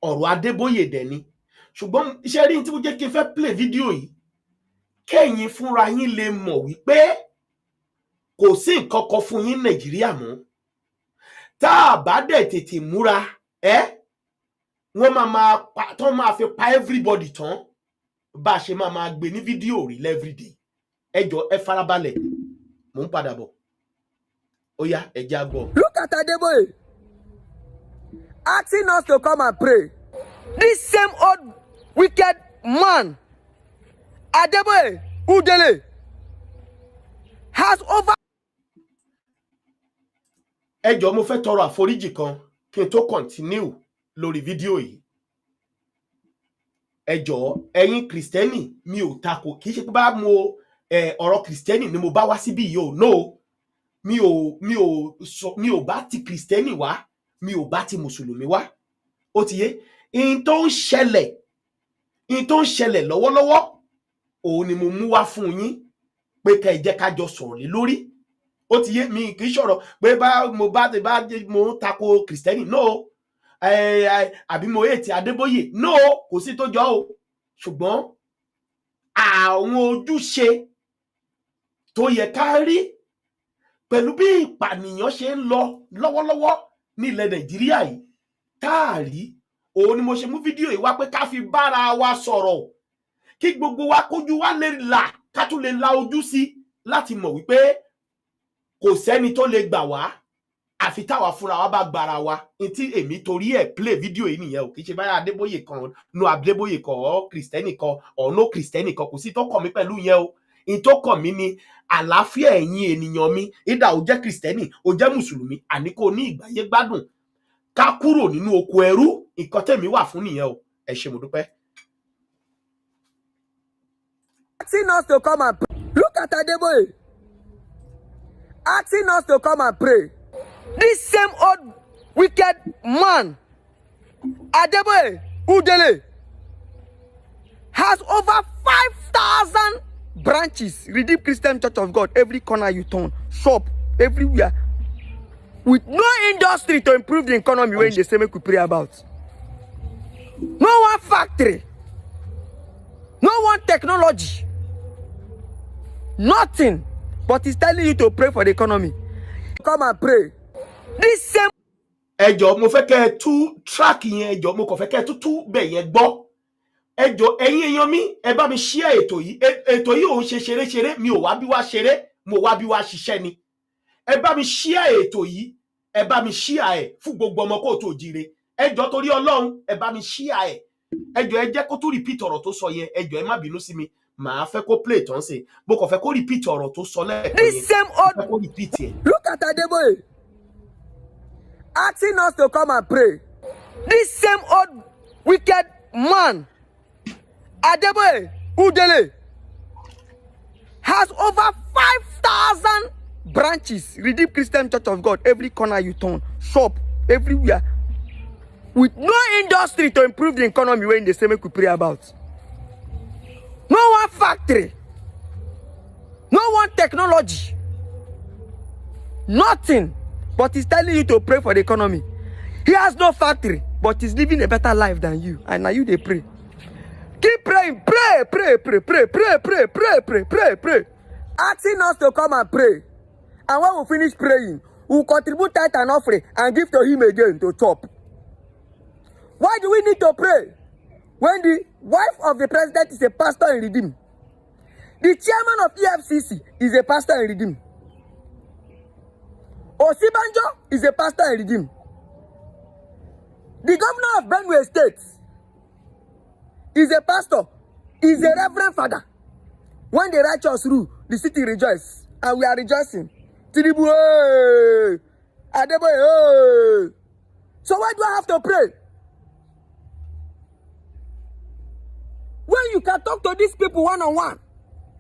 ọ̀rọ̀ Adébóyè dẹ̀ ni. Ṣùgbọ́n iṣẹ́ rí tí mo jẹ́ kí n fẹ́ play fídíò yìí kẹ́yìn fúnra yín lè mọ̀ wípé kò sí nǹkan kan fún yín Nàìjíríà mọ́. Tá a bá dẹ̀ tètè múra wọ́n máa fi pa everybody tán bá a ṣe máa gbé ní fídíò rí everyday. Ẹ jọ̀ọ́ ẹ farabalẹ̀, mò ń padà bọ̀. Ó yá, ẹ jẹ́ á gbọ́. Look at Adeboye asking us to come and pray. This same old wicked man, Adeboye Udele, has over. Ẹ jọ̀ọ́ mo fẹ́ tọrọ àforíjì kan kí n tó continue lórí fídíò yìí. Ẹ jọ̀ọ́ ẹ̀yin Kristẹni mi ò tako, kì í ṣe pé bá mo ọ̀rọ̀ Kristẹni ni mo bá wá síbí yìí o. No, mi ò bá ti Kristẹni wá, mi ò bá ti Mùsùlùmí wá. Ó ti yé, in tó ń ṣẹlẹ̀ lọ́wọ́lọ́wọ́ òun ni mo mú wá fún yín pé ká ẹ jẹ́ ká jọ sọ̀rọ̀ lé lórí. Ó ti yé, mi kì í sọ̀rọ̀ pé mo ń tako Kristẹni. No, àbí mo hate Adébóyè. No, kò sí tó jọ o. Ṣùgbọ́n àwọn ojúṣe tó yẹ ká rí pẹ̀lú bí ìpànìyàn ṣe ń lọ lọ́wọ́lọ́wọ́ ní ilẹ̀ Nàìjíríà yìí táàrí, òun ni mo ṣe mú fídíò yìí wá pé ká fi bára wa sọ̀rọ̀ kí gbogbo wa kójú wa lè là, ká tún lè la ojú sí láti mọ̀ wípé kò sẹ́ni tó lè gbà wá àfi táwa fúnra wa bá gbára wa. Tí èmi torí ẹ̀ play fídíò yìí nìyẹn o. Kì í ṣe báyà Adébóyè kan, no Adébóyè kan ọ̀ Kristẹni kan ọ̀ no Kristẹni kan, kò sí tó kàn mí pẹ̀lú yẹn o. In tó kàn mí ni àlàáfíà ẹ̀yin ènìyàn mi, ìdá ò jẹ́ Kristẹni ò jẹ́ Mùsùlùmí, àní kò ní ìgbáyé gbádùn ká kúrò nínú oko ẹrú. Nǹkan tẹ̀mí wà fún nìyẹn o. Ẹ ṣé mo dúpẹ́. Asking us to come and pray. Look at Adeboye asking us to come and pray. This same old wicked man, Adeboye Udele, has over 5,000 branches. Redeemed Christian Church of God, every corner you turn, shop, everywhere, with no industry to improve the economy when they say make we pray about. No one factory, no one technology, nothing. But he's telling you to pray for the economy. Come and pray. This same. Ẹ jọ̀ọ́ mo fẹ́ kẹ́ ẹ tú track yẹn. Ẹ jọ̀ọ́ mo kàn fẹ́ kẹ́ ẹ tú bẹ̀ yẹn gbọ́. Ẹ jọ̀ọ́ ẹ̀yin èèyàn mi, ẹ bá mi share ètò yìí. Ètò yìí ò ń ṣe ṣeré, mi ò wá bí wá ṣeré, mo wá bí wá ṣiṣẹ́ ni. Ẹ bá mi share ètò yìí, ẹ bá mi share ẹ̀ fún gbogbo ọmọ kóòtù òjìire. Ẹ jọ̀ọ́ torí Ọlọ́run, ẹ bá mi share ẹ̀. Ẹ jọ̀ọ́ ẹ jẹ́ kó tún repeat ọ̀rọ̀ tó sọ yẹn. Ẹ jọ̀ọ́ ẹ má bínú sí mi. Màá fẹ́ kó play tán sí. Mo kàn fẹ́ kó repeat ọ̀rọ̀ tó sọ lẹ́ẹ̀kan yẹn. This same old. Fẹ́ kó repeat ẹ̀. Look at Adeboye asking us to come and pray. This same old wicked man, Adeboye Udele, has over 5,000 branches. Redeemed Christian Church of God, every corner you turn, shop, everywhere, with no industry to improve the economy when they say make we pray about. No one factory, no one technology, nothing. But he's telling you to pray for the economy. He has no factory, but he's living a better life than you. And now you they pray. Keep praying. Pray. Asking us to come and pray. And when we finish praying, we'll contribute tithe and offering and give to him again to chop. Why do we need to pray? When the wife of the president is a pastor in Redeem. The chairman of EFCC is a pastor in Redeem. Osibanjo is a pastor in Redeem. The governor of Benue State is a pastor, is a reverend father. When the righteous rule, the city rejoices, and we are rejoicing. Tinubu, hey! Adeboye, hey! So why do I have to pray? When you can talk to these people one-on-one,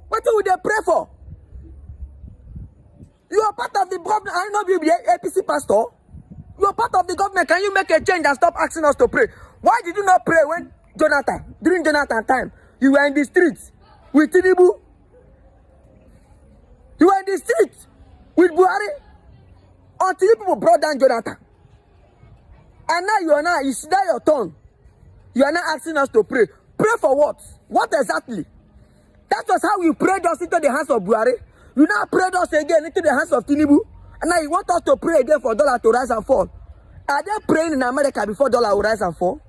what do they pray for? You are part of the government. I know you be APC pastor. You are part of the government. Can you make a change and stop asking us to pray? Why did you not pray when during Jonathan time, you were in the streets with Tinubu? You were in the streets with Buhari until you people brought down Jonathan. And now it's now your turn You are not asking us to pray. Pray for what? What exactly? That was how you prayed us into the hands of Buhari. You now prayed us again into the hands of Tinubu. And now you want us to pray again for dollar to rise and fall. Are they praying in America before dollar will rise and fall?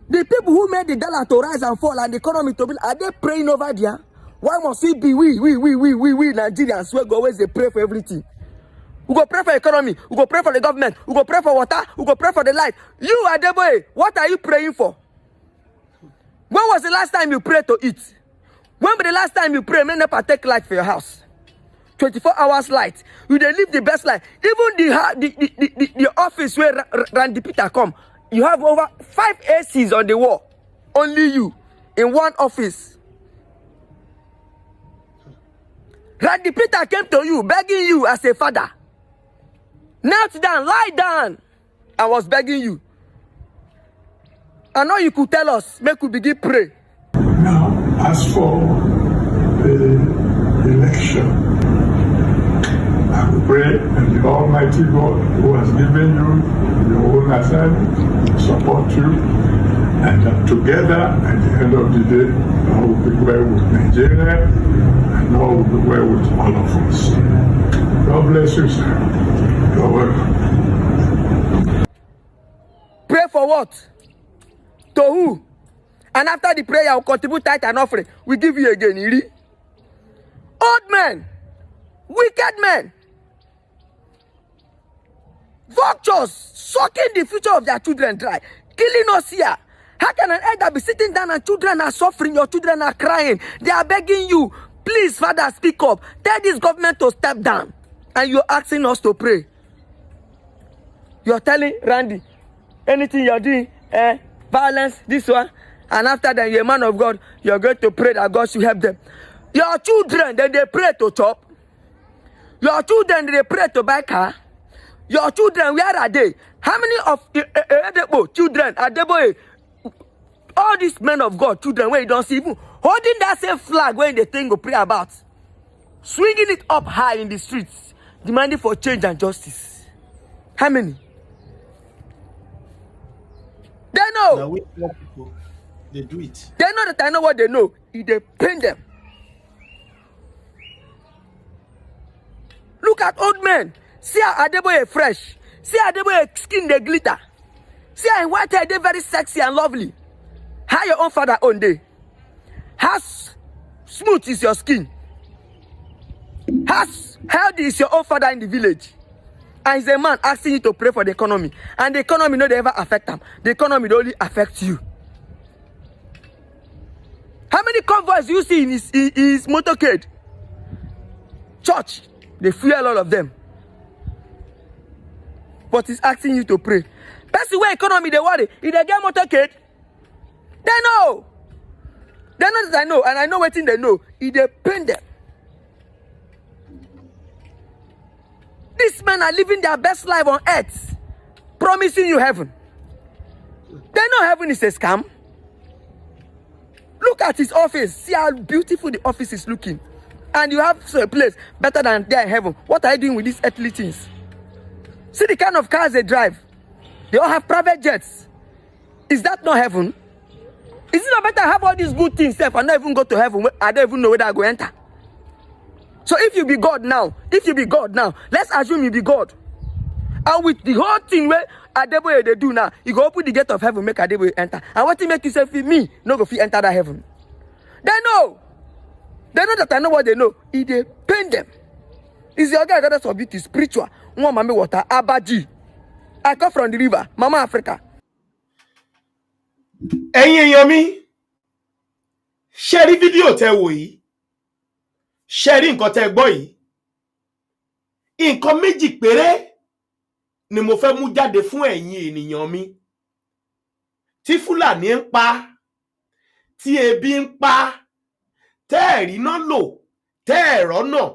The people who made the dollar to rise and fall and the economy to be, are they praying over there? Why must we be we Nigerians where go always they pray for everything? We go pray for economy, we go pray for the government, we go pray for water, we go pray for the light. You Adeboye, what are you praying for? When was the last time you prayed to eat? When was the last time you prayed, may never take light for your house? 24 hours light. You dey live the best life. Even the office where Randy Peter come, you have over 5 ACs on the wall. Only you in one office. Randy Peter came to you, begging you as a father. Knelt down, lie down. I was begging you. I know you could tell us, make we begin pray. Now, as for the election, I will pray and the Almighty God who has given you your own assignment support you, and that together at the end of the day, all will be well with Nigeria and all will be well with all of us. God bless you, sir. You're welcome. Pray for what? To who? And after the prayer, I will contribute tithe and offering. We give you again. Iri. Old men, wicked men, vultures sucking the future of their children dry, killing us here. How can an elder be sitting down and children are suffering, your children are crying? They are begging you, please, Father, speak up. Tell this government to step down. And you're asking us to pray. You're telling Randy, anything you're doing, violence, this one. And after that, you're a man of God, you're going to pray that God should help them. Your children, then they pray to chop. Your children, they pray to buy car. Your children, where are they? How many of children are they? All these men of God, children, where you don't see even holding that same flag when they think to pray about, swinging it up high in the streets, demanding for change and justice. How many? They know. Now we people, they do it. They know that I know what they know. It they pain them. Look at old men. See how Adeboye fresh. See how Adeboye skin they glitter. See how in white hair they very sexy and lovely. How your own father own day. How smooth is your skin. How healthy is your own father in the village. And he's a man asking you to pray for the economy. And the economy no they ever affect them. The economy only affects you. How many convoys do you see in his motorcade? Church, they fuel all of them. But he's asking you to pray. That's the way economy they worry. If they get motorcade, they know. They know that I know, and I know what thing they know. If they pain them. These men are living their best life on earth, promising you heaven. They know heaven is a scam. Look at his office. See how beautiful the office is looking. And you have a place better than there in heaven. What are you doing with these earthly things? See the kind of cars they drive. They all have private jets. Is that not heaven? Is it not better to have all these good things and not even go to heaven? I don't even know whether I go enter. So if you be God now, let's assume you be God. And with the whole thing where Adeboye they do now, you go open the gate of heaven, make Adeboye enter. And what you make you say, me, no go fit enter that heaven. They know. They know that I know what they know. If they pain them. Is your guy goddess of beauty spiritual? One mama water, Abaji. I come from the river, Mama Africa. Ẹ̀yin èèyàn mi, ṣé rí fídíò tẹ́ wò yìí? Ṣé rí nǹkan tẹ́ gbọ́ yìí? Nǹkan méjì péré ni mo fẹ́ mú jáde fún ẹ̀yin ènìyàn mi. Tí Fúlàní ń pa, tí ebi ń pa, tẹ́ ẹ̀rí náà lò, tẹ́ ẹ̀rọ náà,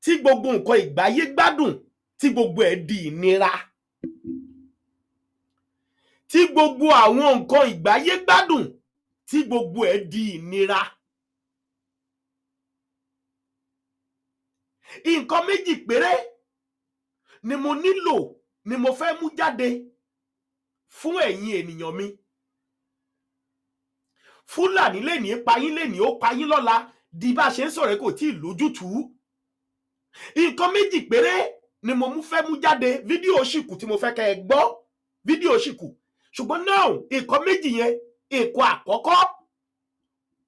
tí gbogbo nǹkan ìgbáyé gbádùn, tí gbogbo ẹ̀ di ìnira. Tí gbogbo àwọn nǹkan ìgbáyé gbádùn, tí gbogbo ẹ̀ di ìnira. Nǹkan méjì péré ni mo nílò, ni mo fẹ́ mú jáde fún ẹ̀yin ènìyàn mi. Fúlàní lè ní payín lè ní ó payín lọ́la di bá ṣe ń sọ̀rọ̀ kò tí ì lójútùú. Nǹkan méjì péré ni mo fẹ́ mú jáde. Fídíò ṣìkù tí mo fẹ́ kẹ́ ẹ gbọ́, fídíò ṣìkù. Ṣùgbọ́n now nǹkan méjì yẹn, nǹkan àkọ́kọ́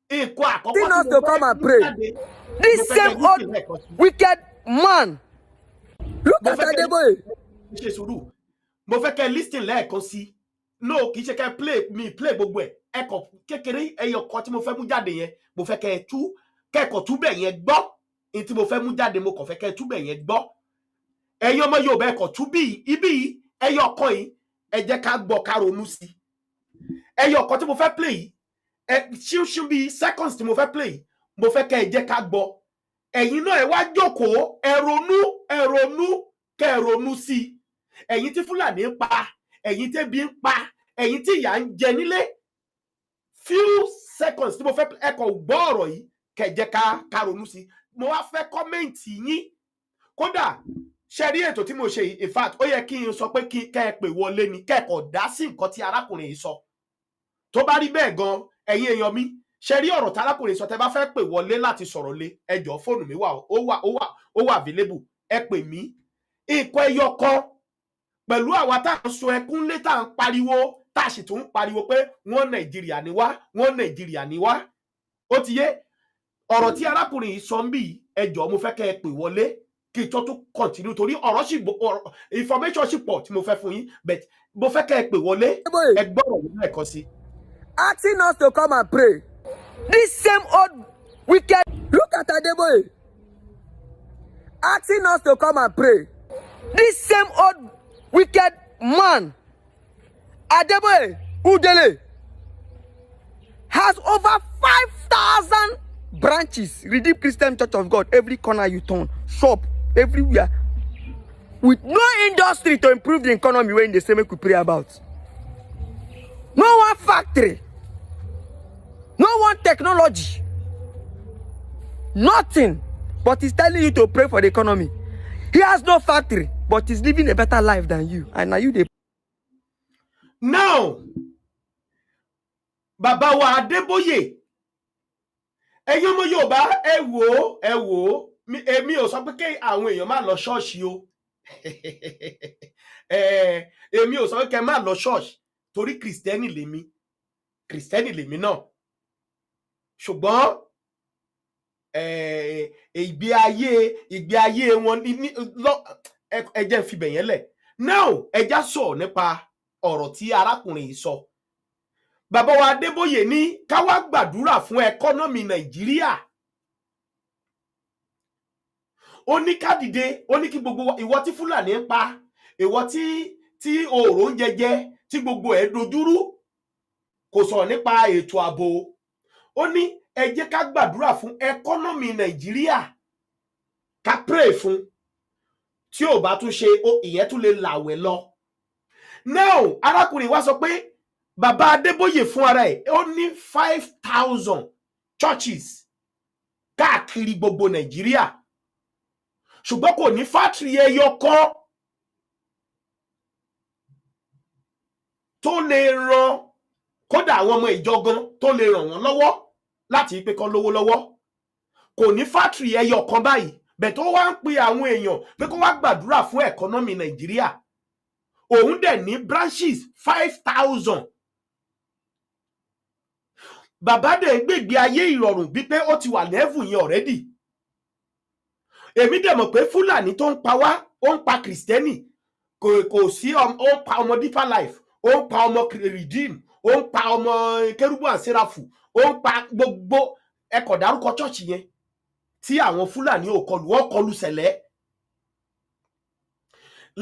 Still not to come and pray. This same old wicked man. Look at Adeboye. Ṣe sùúrù. Mo fẹ́ kẹ́ listen lẹ́ẹ̀kan sí. No, kì í ṣe kẹ́ play gbogbo ẹ̀. Ẹ̀kọ́ kékeré ẹyọ kan tí mo fẹ́ mú jáde yẹn, mo fẹ́ kẹ́ kẹ́kọ̀ọ́ túbẹ̀ yẹn gbọ́. Ní tí mo fẹ́ mú jáde, mo kàn fẹ́ kẹ́ túbẹ̀ yẹn gbọ́. Ẹ̀yin ọmọ Yorùbá ẹ̀kọ́ túbí ibi ẹyọ kan yìí, ẹ jẹ́ ká gbọ́ ká ronú sí. Ẹyọ kan tí mo fẹ́ play yìí, ṣíṣú bí seconds tí mo fẹ́ play, mo fẹ́ kẹ́ ẹ jẹ́ ká gbọ́. Ẹ̀yin náà ẹ wá jókòó, ẹ ronú kẹ́ ẹ ronú sí. Ẹ̀yin tí Fúlàní ń pa, ẹ̀yin tí ebi ń pa, ẹ̀yin tí ìyà ń jẹ nílé. Few seconds tí mo fẹ́ ẹ kàn gbọ́ ọ̀rọ̀ yìí, kẹ́ ẹ jẹ́ ká ronú sí. Mo wá fẹ́ kọ́mẹ́ǹtì yín. Kódà ṣe rí ètò tí mo ṣe yìí, in fact ó yẹ kí n sọ pé kẹ́ ẹ pè wọlé ni, kẹ́kọ̀ọ́ dá sí nǹkan tí arákùnrin yìí sọ. Tó bá rí bẹ́ẹ̀ gan, ẹ̀yin èèyàn mi, ṣe rí ọ̀rọ̀ tí arákùnrin sọ, tẹ́ bá fẹ́ pè wọlé láti sọ̀rọ̀ lé, ẹ jọ̀ọ́ fóònù mi ó wà available, ẹ pè mí. Nǹkan ẹyọ kan pẹ̀lú àwa tá à ń sun ẹkún lé, tá à ń pariwo, tá a sì tún ń pariwo pé wọ́n Nàìjíríà ni wá, wọ́n Nàìjíríà ni wá. Ó ti yé ọ̀rọ̀ tí arákùnrin yìí sọ ń bì, ẹ jọ̀ọ́ mo fẹ́ kẹ́ ẹ pè wọlé kí n tó tún continue torí information sì pọ̀ tí mo fẹ́ fún yín, but mo fẹ́ kẹ́ ẹ pè wọlé, ẹ gbọ́rọ̀ nínú ẹ̀kọ́ sí. Asking us to come and pray. This same old wicked. Look at Adeboye. Asking us to come and pray. This same old wicked man, Adeboye Udele, has over 5,000 branches. Redeemed Christian Church of God. Every corner you turn, shop, everywhere. With no industry to improve the economy when they say make we pray about. No one factory. No one technology. Nothing. But he's telling you to pray for the economy. He has no factory, but he's living a better life than you. And now you they. Now, Baba wa Adeboye. Ẹ̀yin ọmọ Yorùbá, ẹ wò. Èmi ò sọ pé kí àwọn èèyàn má lọ ṣọ́ọ̀ṣì o. Èmi ò sọ pé kẹ́ má lọ ṣọ́ọ̀ṣì torí Kristẹni lèmi náà. Ṣùgbọ́n ìgbé ayé wọn ẹ jẹ́ fi bẹ̀yẹn lẹ̀. Now ẹ já sọ nípa ọ̀rọ̀ tí arákùnrin yìí sọ. Bàbá wa Adébóyè ní ká wá gbàdúrà fún ẹkọ́nọ́mì Nàìjíríà. Ó ní ká dìde, ó ní kí gbogbo ìwọ tí Fúlàní ń pa, ìwọ tí òòrò ń jẹjẹ, tí gbogbo ẹ̀ dojúrú, kò sọ̀rọ̀ nípa ètò ààbò. Ó ní ẹ jẹ́ ká gbàdúrà fún ẹkọ́nọ́mì Nàìjíríà, ká pray fún. Tí ò bá tún ṣe ìyẹn tún lè làwẹ̀ lọ. Now arákùnrin wá sọ pé Bàbá Adébóyè fún ara ẹ̀ ó ní 5,000 churches káàkiri gbogbo Nàìjíríà. Ṣùgbọ́n kò ní factory ẹyọ kan tó lè ràn kódà àwọn ọmọ ìjọ gan tó lè ràn wọ́n lọ́wọ́ láti pé kán lówó lọ́wọ́. Kò ní factory ẹyọ kan báyìí, bẹ̀ tó wá ń pe àwọn èèyàn pé kó wá gbàdúrà fún ẹ̀kọ́nọ́mì Nàìjíríà. Òun dẹ̀ ní branches 5,000. Bàbá dẹ̀ ń gbègbè ayé ìrọ̀rùn bí pé ó ti wà level yẹn already. Èmi dẹ̀ mọ̀ pé Fúlàní tó ń pa wá, ó ń pa Kristẹni, kò sí ó ń pa ọmọ Deeper Life, ó ń pa ọmọ Redeem, ó ń pa ọmọ Kérúbù and Séráfù, ó ń pa gbogbo ẹkọ̀ dárúkọ church yẹn tí àwọn Fúlàní ò kọlù, wọ́n kọlù Sẹ̀lẹ̀.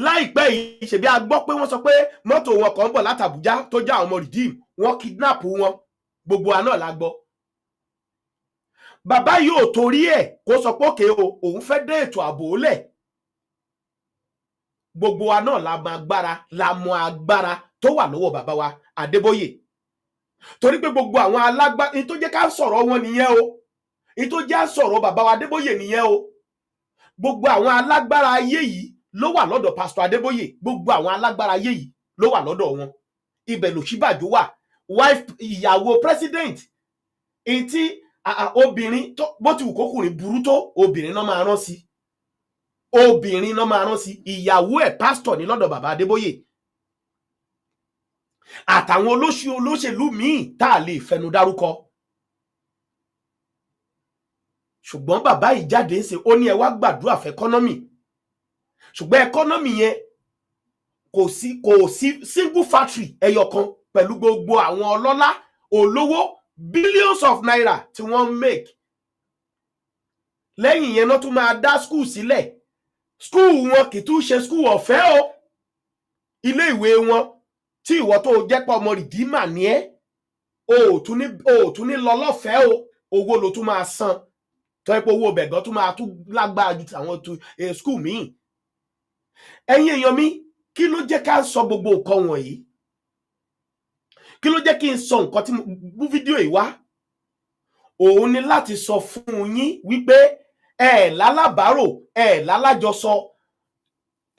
Láìpẹ́ yìí ṣebí a gbọ́ pé wọ́n sọ pé mọ́tò wọn kan ń bọ̀ láti Àbújá tó já àwọn ọmọ Redeem, wọ́n kidnap wọn, gbogbo wa náà la gbọ́. Bàbá yóò torí ẹ̀ kó sọ pé òkè o, òun fẹ́ dé ètò ààbò lẹ̀. Gbogbo wa náà la mọ agbára tó wà lọ́wọ́ bàbá wa Adébóyè. Torí pé gbogbo àwọn alágbára, ní tó jẹ́ ká sọ̀rọ̀ wọn nìyẹn o. Ní tó jẹ́ sọ̀rọ̀ bàbá wa Adébóyè nìyẹn o. Gbogbo àwọn alágbára ayé yìí ló wà lọ́dọ̀ Pastor Adébóyè. Gbogbo àwọn alágbára ayé yìí ló wà lọ́dọ̀ wọn. Ibẹ̀ l'Ọ̀ṣínbàjò wà. Wife ìyàwó president èyí tí obìnrin tó bó ti wù kókùnrin burú tó obìnrin náà máa rán sí obìnrin náà máa rán sí ìyàwó ẹ̀ pásítọ̀ ní lọ́dọ̀ bàbá Adébóyè àtàwọn olóṣèlú míì tá a lè fẹnu dárúkọ ṣùgbọ́n bàbá yìí jáde ṣe ó ní ẹ wá gbàdúrà fún ẹkọ́nọ́mì ṣùgbọ́n ẹkọ́nọ́mì yẹn kò sí single factory ẹyọ kan pẹ̀lú gbogbo àwọn ọlọ́lá olówó billions of naira tí wọ́n make lẹ́yìn yẹn náà tún máa dá school sílẹ̀ school wọn kì í tún ṣe school ọ̀fẹ́ o ilé ìwé wọn tí ìwọ tó jẹ́ pọ̀ ọmọ rìdíìmà ní ẹ́ o ò tún ní lọ lọ́fẹ̀ẹ́ o owó ló tún máa san tó yẹ pé owó bẹ̀gàn tún máa tún lágbára ju àwọn school míì ẹ̀yin èèyàn mi kí ló jẹ́ ká sọ gbogbo nǹkan wọ̀nyí kí ló jẹ́ kí n sọ nǹkan tí mo bú fídíò yìí wá òun ni láti sọ fún yín wípé lálábàárò lálájọsọ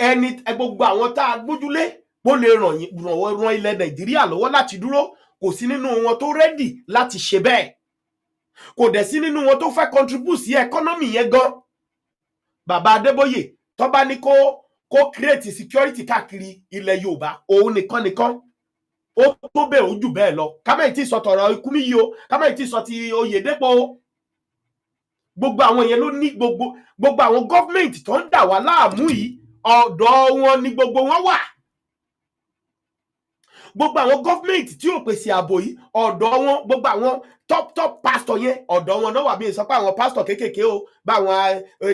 ẹni gbogbo àwọn tá a gbójúlé bó lè ràn ilẹ̀ Nàìjíríà lọ́wọ́ láti dúró kò sí nínú wọn tó rẹ́dì láti ṣe bẹ́ẹ̀ kò dẹ̀ sí nínú wọn tó fẹ́ contribute sí ẹkọ́nọ́mì yẹn gan bàbá Adébóyè tó bá ní kó create security káàkiri ilẹ̀ Yorùbá òun nìkan ó tó bẹ́ẹ̀ ó jù bẹ́ẹ̀ lọ kámẹ́yì tí sọ tọ̀rọ̀ ikú mi yìí o kámẹ́yì tí sọ ti Oyèdépò o gbogbo àwọn yẹn ló ní gbogbo àwọn gọ́fìmẹ̀ntì tó ń dà wá láàmú yìí ọ̀dọ̀ wọn ni gbogbo wọn wà gbogbo àwọn gọ́fìmẹ̀ntì tí ò pèsè ààbò yìí ọ̀dọ̀ wọn gbogbo àwọn top pastor yẹn ọ̀dọ̀ wọn náà wà bí sọ pé àwọn pastor kéékèèké o báwọn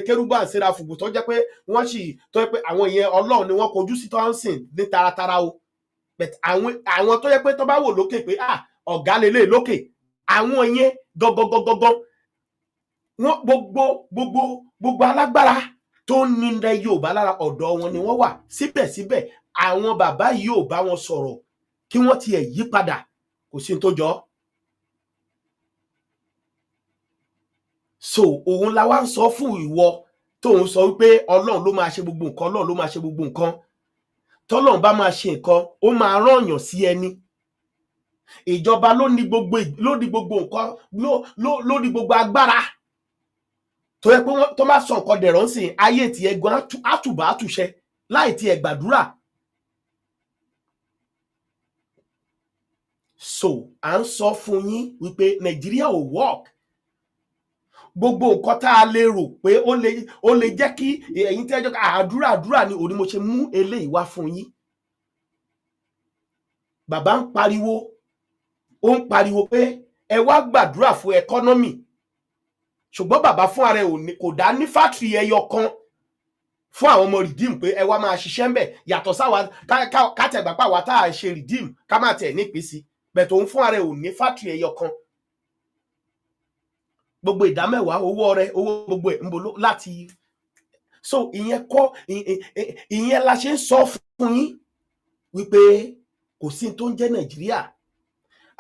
Kérúbù and Séráfù tó jẹ́ pé wọ́n sì tó jẹ́ pé àwọn yẹn Ọlọ́run ni wọ́n kojú sí tó ń sìn ní taratara o but àwọn tó jẹ́ pé tó bá wò lókè pé ọ̀gá lélẹ̀ lókè àwọn yẹn gangan wọ́n gbogbo alágbára tó ní ilẹ̀ Yorùbá lára ọ̀dọ̀ wọn ni wọ́n wà síbẹ̀síbẹ̀ àwọn bàbá yìí ò bá wọn sọ̀rọ̀ kí wọ́n tiẹ̀ yí padà kò sí tó jọ. So òun la wá ń sọ fún ìwọ tóun sọ wípé Ọlọ́run ló máa ṣe gbogbo nǹkan Ọlọ́run ló máa ṣe gbogbo nǹkan tọ́lọ́run bá máa ṣe nǹkan ó máa rányàn sí ẹni ìjọba ló ní gbogbo nǹkan ló ní gbogbo agbára tó yẹ pé tó máa sọ nǹkan dẹ̀rọ̀ sí ayé tiẹ̀ gan àtùbà àtúnṣe láì tiẹ̀ gbàdúrà. So à ń sọ fún yín wípé Nàìjíríà ò work gbogbo nǹkan tá a lè rò pé ó lè jẹ́ kí ẹ̀yin tí ẹjọ́ àdúrà ni òní mo ṣe mú eléyìí wá fún yín. Bàbá ń pariwo pé ẹ wá gbàdúrà fún ẹkọ́nọ́mì ṣùgbọ́n bàbá fún ara ẹ̀ kò dá ní fátìrì ẹyọ kan fún àwọn ọmọ rìdíìmù pé ẹ wá máa ṣiṣẹ́ ń bẹ̀ yàtọ̀ sáwa kátẹ̀gbà pàwá tá a ṣe rìdíìmù ká má tẹ̀ ní ìpín sí bẹ̀ tó ń fún ara ẹ̀ ò ní fátìrì ẹyọ kan gbogbo ìdámẹ́wàá owó ọrẹ owó gbogbo ẹ̀ ń bolo láti so ìyẹn la ṣe ń sọ fún yín wípé kò sí tó ń jẹ́ Nàìjíríà.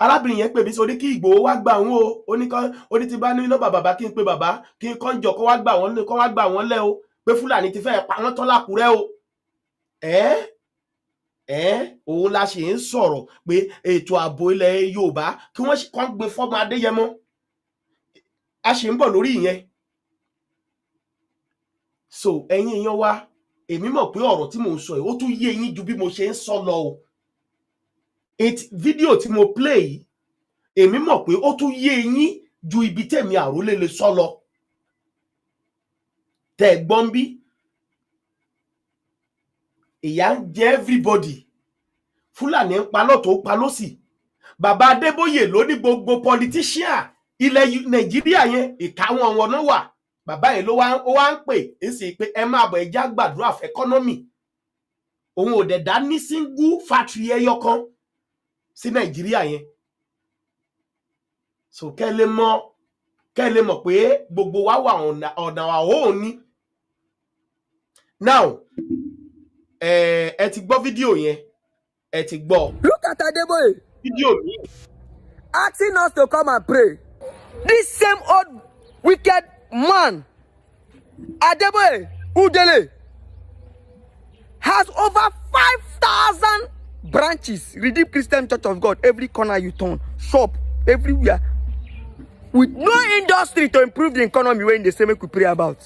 Arábìnrin yẹn pè mí sórí kí Ìgbòho wá gbà wọn ó ní ti bá ní nọ́mbà bàbá kí n pe bàbá kí n kọ́njọ kó wá gbà wọ́n lẹ́ o pé Fúlàní ti fẹ́ pa wọ́n tán l'Ákúrẹ́ o òun la ṣe ń sọ̀rọ̀ pé ètò ààbò ilẹ̀ Yorùbá kí wọ́n kàn gbé fọ́mọ Adéyẹmọ a ṣe ń bọ̀ lórí ìyẹn. So ẹ̀yin èèyàn wa èmi mọ̀ pé ọ̀rọ̀ tí mò ń sọ yìí ó tún yé yín ju bí mo ṣe ń sọ lọ o fídíò tí mo play yìí èmi mọ̀ pé ó tún yé yín ju ibi tẹ̀mí Àrólé lè sọ lọ tẹ̀ gbọ́n bí ìyà ń jẹ everybody Fúlàní ń pa lọ́tọ̀ pa lọ́sì bàbá Adébóyè ló ní gbogbo politician ilẹ̀ Nàìjíríà yẹn ìkáwọn wọn náà wà bàbá yẹn ló wá ń pè é sì pé ẹ máa bọ̀ ẹjá gbàdúrà fún ẹkọ́nọ́mì òun ò dẹ̀ dá ní single factory ẹyọ kan sí Nàìjíríà yẹn so kẹ́ lè mọ̀ pé gbogbo wa wà ọ̀nà àwòrán ní. Now ẹ ti gbọ́ fídíò yẹn ẹ ti gbọ́. Look at Adeboye. Fídíò mi. Asking us to come and pray. This same old wicked man, Adeboye Udele, has over 5,000 branches. Redeemed Christian Church of God. Every corner you turn, shop, everywhere. with no industry to improve the economy wey dey say make we pray about.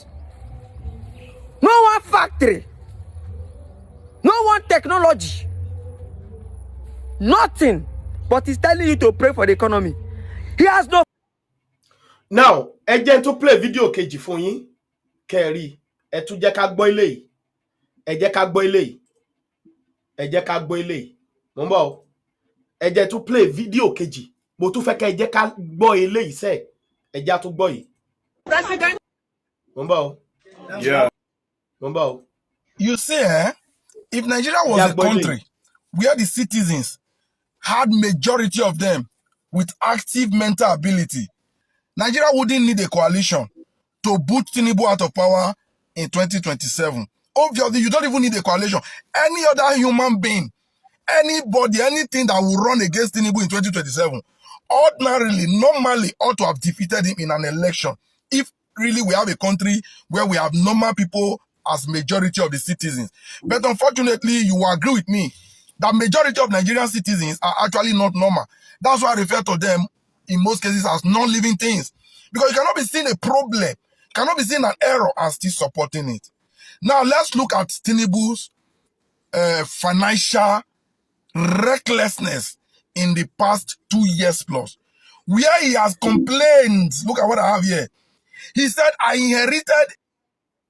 No one factory, no one technology, nothing, but he's telling you to pray for the economy. He has no. Now, ẹ jẹ́ tó play video kejì fún yín kẹ́rí ẹ tún jẹ́ ká gbọ́ eléyìí ẹ jẹ́ ká gbọ́ eléyìí ẹ jẹ́ ká gbọ́ eléyìí mo ń bọ̀ o ẹ jẹ́ tó play video kejì mo tún fẹ́ kẹ́ ẹ jẹ́ ká gbọ́ eléyìí sẹ́ ẹ jẹ́ tó gbọ́ yìí mo ń bọ̀ o mo ń bọ̀ o. You see, if Nigeria was a country where the citizens had majority of them with active mental ability, Nigeria wouldn't need a coalition to boot Tinubu out of power in 2027. Obviously, you don't even need a coalition. Any other human being, anybody, anything that will run against Tinubu in 2027, ordinarily, normally ought to have defeated him in an election. If really we have a country where we have normal people as majority of the citizens. But unfortunately, you will agree with me that majority of Nigerian citizens are actually not normal. That's why I refer to them in most cases as non-living things. Because you cannot be seeing a problem, cannot be seeing an error and still supporting it. Now, let's look at Tinubu's financial recklessness in the past 2 years plus, where he has complained. Look at what I have here. He said, I inherited.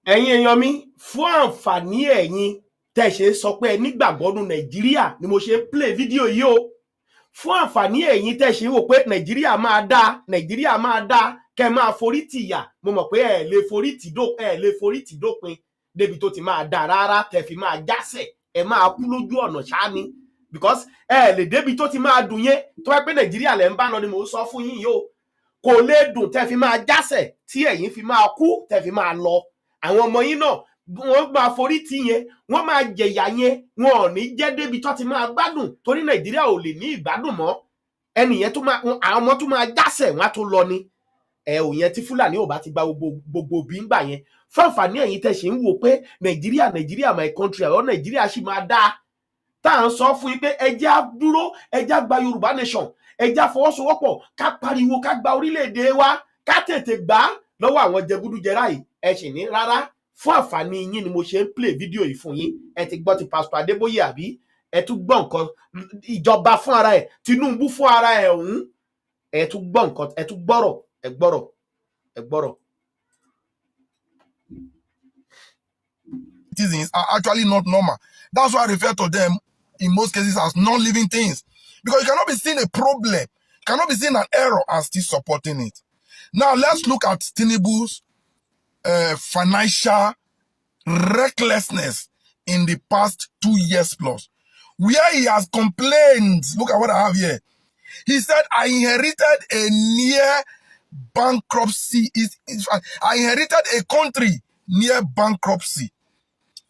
Ẹ̀yin èèyàn mi fún àǹfààní ẹ̀yin tẹ́ ṣe sọ pé nígbàgbọ́ nínú Nàìjíríà ni mo ṣe play video yìí o. Fún àǹfààní ẹ̀yin tẹ́ ṣe wò pé Nàìjíríà máa dá kẹ́ máa forí tì yà. Mo mọ̀ pé ẹ lè forí tì dópin débi tó ti máa dá rárá tẹ́ fi máa jásẹ̀ ẹ máa kú lójú ọ̀nà ṣá ni because ẹ lè débi tó ti máa dùn yẹn tó wá pé Nàìjíríà lẹ ń bá lọ ni mo sọ fún yín yìí o. Kò lè dùn tẹ́ fi máa jásẹ̀ tí ẹ̀yin fi máa kú tẹ́ fi máa lọ. Àwọn ọmọ yín náà wọ́n máa forí tì yẹn wọ́n máa jẹ̀yà yẹn wọn ò ní jẹ́ débi tó ti máa gbádùn torí Nàìjíríà ò lè ní ìgbádùn mọ́ ẹnìyẹn tó máa àwọn ọmọ tó máa jásẹ̀ wọ́n á tó lọ ni ò yẹn tí Fúlàní ò bá ti gba gbogbo bí ń gbà yẹn fún àǹfààní ẹ̀yin tẹ́ ṣe ń wò pé Nàìjíríà my country àwọn Nàìjíríà sì máa dá tá à ń sọ fún yín pé ẹjẹ́ á dúró ẹjẹ́ á gba Yorùbá nation ẹjẹ́ á fọwọ́sowọ́pọ̀ ká pariwo ká gba orílẹ̀-èdè wa ká tètè gbà lọ́wọ́ àwọn jẹgúdújẹrá yìí ẹ sì ní rárá fún àǹfààní yín ni mo ṣe ń play video yìí fún yín ẹ ti gbọ́ ti Pastor Adébóyè àbí ẹ tún gbọ́ nǹkan ìjọba fún ara ẹ̀ Tinubu fún ara ẹ̀ ọ̀hún ẹ tún gbọ́ nǹkan ẹ tún gbọ́rọ̀. Citizens are actually not normal. That's why I refer to them in most cases as non-living things. Because you cannot be seeing a problem, cannot be seeing an error and still supporting it. Now, let's look at Tinubu's financial recklessness in the past 2 years plus, where he has complained. Look at what I have here. He said, I inherited a near bankruptcy. I inherited a country near bankruptcy.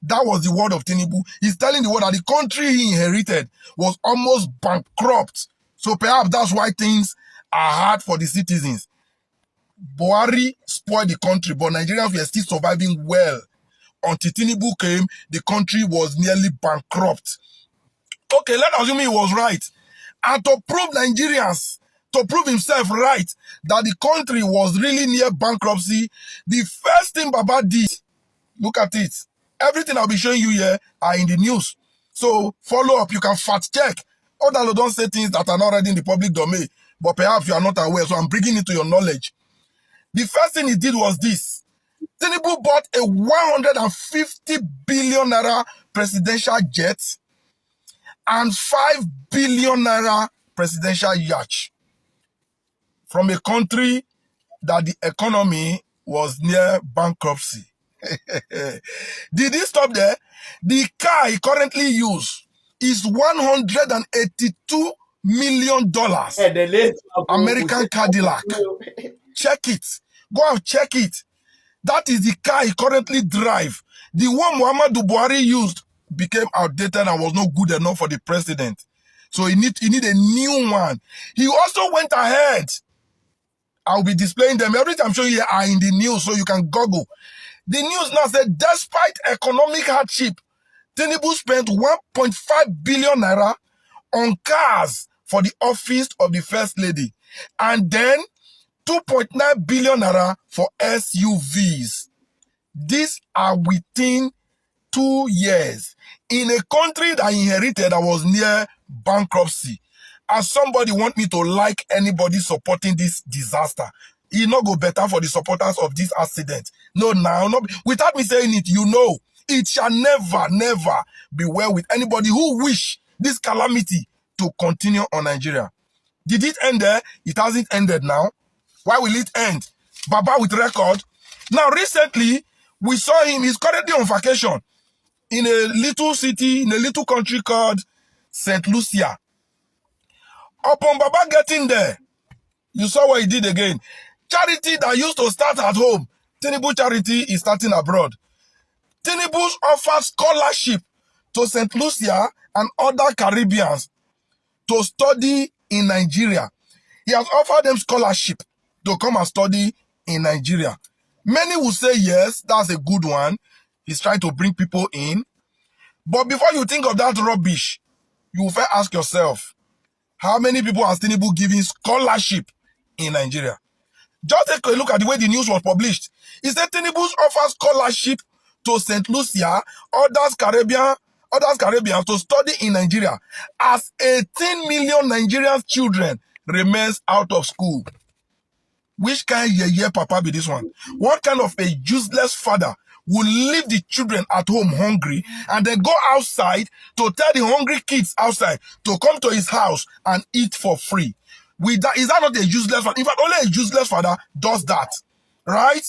That was the word of Tinubu. He's telling the world that the country he inherited was almost bankrupt. So perhaps that's why things are hard for the citizens. Buhari spoiled the country, but Nigerians were still surviving well. Until Tinubu came, the country was nearly bankrupt. Okay, let's assume he was right. And to prove Nigerians, to prove himself right, that the country was really near bankruptcy, the first thing Baba did, look at it. Everything I'll be showing you here are in the news. So follow up, you can fact check. Although don't say things that are not already in the public domain, but perhaps you are not aware, so I'm bringing it to your knowledge. The first thing he did was this. Tinubu bought a 150 billion naira presidential jet and 5 billion naira presidential yacht from a country that the economy was near bankruptcy. Did he stop there? The car he currently uses is $182 million. American Cadillac. Check it. Go and check it. That is the car he currently drives. The one Muhammadu Buhari used became outdated and was not good enough for the president. So he need a new one. He also went ahead. I'll be displaying them. Everything I'm showing you are in the news, so you can Google. The news now said, despite economic hardship, Tinubu spent 1.5 billion naira on cars for the office of the First Lady. And then 2.9 billion naira for SUVs. These are within 2 years in a country that inherited that was near bankruptcy. As somebody want me to like anybody supporting this disaster, it not go better for the supporters of this accident. No, now, no, without me saying it, you know, it shall never, never be well with anybody who wish this calamity to continue on Nigeria. Did it end there? It hasn't ended now. Why will it end? Baba with record. Now, recently, we saw him. He's currently on vacation in a little city, in a little country called St. Lucia. Upon Baba getting there, you saw what he did again. Charity that used to start at home, Tinubu Charity is starting abroad. Tinubu's offered scholarship to St. Lucia and other Caribbeans to study in Nigeria. He has offered them scholarship to come and study in Nigeria. Many will say, yes, that's a good one. He's trying to bring people in. But before you think of that rubbish, you will first ask yourself, how many people has Tinubu giving scholarship in Nigeria? Just take a look at the way the news was published. He said Tinubu's offer scholarship to St. Lucia, others Caribbeans to study in Nigeria, as 18 million Nigerian children remains out of school. Which kind of papa be this one? What kind of a useless father will leave the children at home hungry and then go outside to tell the hungry kids outside to come to his house and eat for free? With that, is that not a useless father? In fact, only a useless father does that. Right?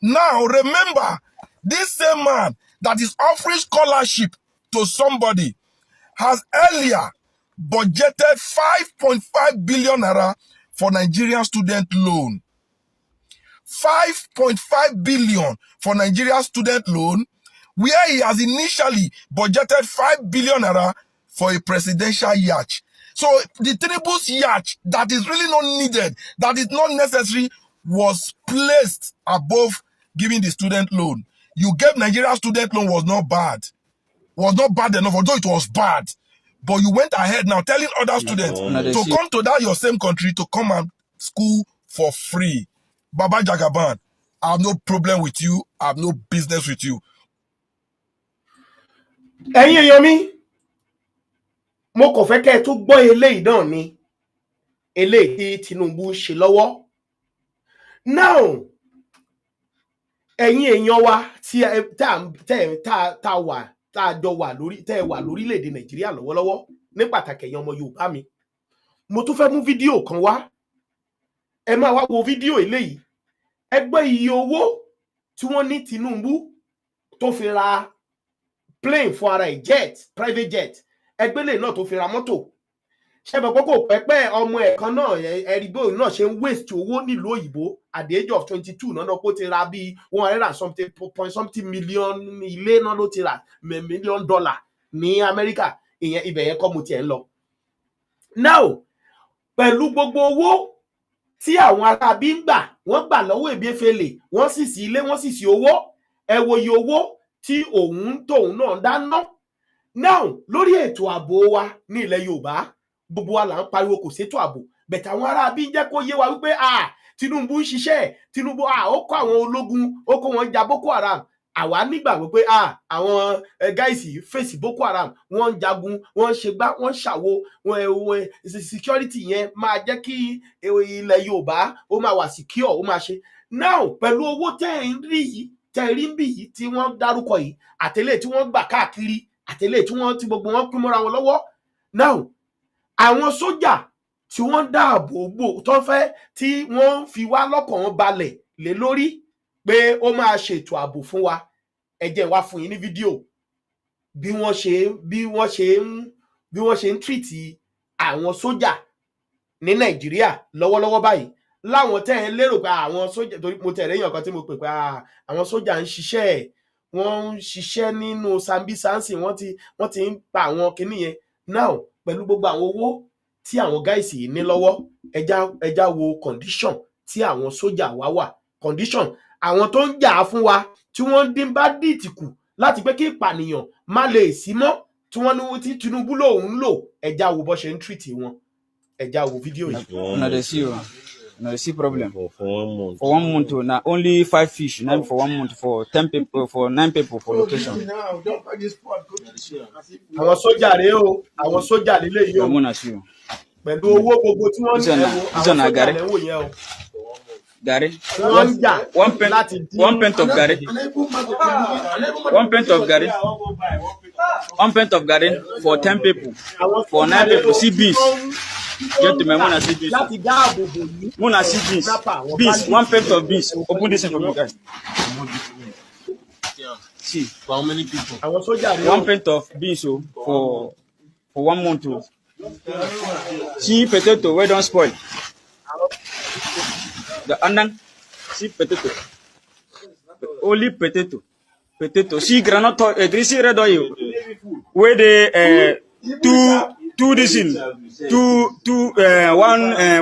Now, remember, this same man that is offering scholarship to somebody has earlier budgeted 5.5 billion naira for Nigerian student loan. 5.5 billion for Nigerian student loan, where he has initially budgeted 5 billion naira for a presidential yacht. So the Tinubu's yacht that is really not needed, that is not necessary, was placed above giving the student loan. You gave Nigeria student loan was not bad. Was not bad enough, although it was bad. But you went ahead now telling other students to come to that your same country to come and school for free. Baba Jagaban, I have no problem with you. I have no business with you. Ẹ̀yin èèyàn mi, mo kàn fẹ́ kẹ́ ẹ tún gbọ́ eléyìí náà ni eléyìí tí Tinubu ṣe lọ́wọ́. Now, ẹ̀yin èèyàn wa tí tá a jọ wà lórílẹ̀-èdè Nàìjíríà lọ́wọ́lọ́wọ́, ní pàtàkì ẹ̀yin ọmọ Yorùbá mi, mo tún fẹ́ mú fídíò kan wá. Ẹ máa wá wo fídíò eléyìí. Ẹ gbọ́ iye owó tí wọ́n ní Tinubu tó fi ra plane fún ara ẹ̀, jet, private jet. Ẹgbẹ́lẹ̀ náà tó fi ra mọ́tò. Ṣé bẹ̀ kókò pẹ́pẹ́ ọmọ ẹ̀ kan náà ẹ̀rígbó náà ṣe ń waste owó nílùú òyìnbó at the age of 22 náà kó ti ra bí 100 million ilé náà ló ti ra $1 million ní Amẹ́ríkà. Ìyẹn ibẹ̀ yẹn kọ́ mo tiẹ̀ ń lọ. Now, pẹ̀lú gbogbo owó tí àwọn ará bí ń gbà, wọ́n gbà lọ́wọ́ Emefiele, wọ́n sì sí ilé, wọ́n sì sí owó. Ẹ wo iye owó tí òun tóun náà dáná. Now, lórí ètò ààbò wa ní ilẹ̀ Yorùbá, gbogbo wa là ń pariwo kò sétò ààbò. Bẹ̀tẹ̀ àwọn ará bí ń jẹ́ kó yé wa wípé Tinubu ń ṣiṣẹ́, Tinubu ó kó àwọn ológun, ó kó wọn jà Boko Haram. Àwa nígbàgbọ́ pé àwọn gáìsì fèsì Boko Haram, wọ́n ń jagun, wọ́n ń ṣègbà, wọ́n ń ṣàwo, security yẹn máa jẹ́ kí ilẹ̀ Yorùbá ó máa wà secure, ó máa ṣe. Now, pẹ̀lú owó tẹ́ ń rí ń bì yìí tí wọ́n dárúkọ yìí, àtẹ̀lé tí wọ́n gbà káàkiri, àtẹ̀lé tí gbogbo wọn pín mọ́ra wọn lọ́wọ́. Now, àwọn sójà tí wọ́n dáàbò bò tó fẹ́ tí wọ́n fi wá lọ́kàn wọn balẹ̀ lé lórí pé ó máa ṣètò ààbò fún wa. Ẹ jẹ́ wá fún yín ní fídíò bí wọ́n ṣe ń treat àwọn sójà ní Nàìjíríà lọ́wọ́lọ́wọ́ báyìí. Láwọn tẹ́ ẹ lérò pé àwọn sójà, torí mo tẹ̀lé èèyàn kan tí mo pè pé àwọn sójà ń ṣiṣẹ́, wọ́n ń ṣiṣẹ́ nínú Sambisa nsìn, wọ́n ti ń pa àwọn kinní yẹn. Now, pẹ̀lú gbogbo àwọn owó tí àwọn gáìsì yìí ní lọ́wọ́, ẹja wo condition tí àwọn sójà wa wà. Condition àwọn tó ń jà fún wa, tí wọ́n dín bandit kù láti pé kí ìpànìyàn má lè sí mọ́, tí wọ́n ní tí Tinubu lòun ń lò. Ẹja wo bó ṣe ń treat wọn. Ẹja wo fídíò yìí. No, you see problem. For 1 month. For 1 month, now only 5 fish. Now for 1 month, for 10 people, for 9 people for location. àwọn sójà rèé o àwọn sójà lílé yìí o I'm gonna see you. pẹ̀lú owó gbogbo tí wọ́n ní This one, ẹ̀wọ̀ this àwọn one, sójà Gary. lẹ́wọ̀ yẹn o Gary. wọ́n ń jà láti dín 1 pint of Gary. 1 pint of Gary. 1 pint of Gary for 10 people. àwọn For 9 people. See beans. Gentlemen, jà wanna see beans. láti dáàbò bò yìí. Wanna see beans. Beans. 1 pint of beans. Open this in for me, guys. See. For how many people? àwọn sójà rèé o 1 pint of beans for 1 month. See potato, where don't spoil. The onion, see potato. Only potato. Potato. See granite oil, greasy red oil. Where they two this in one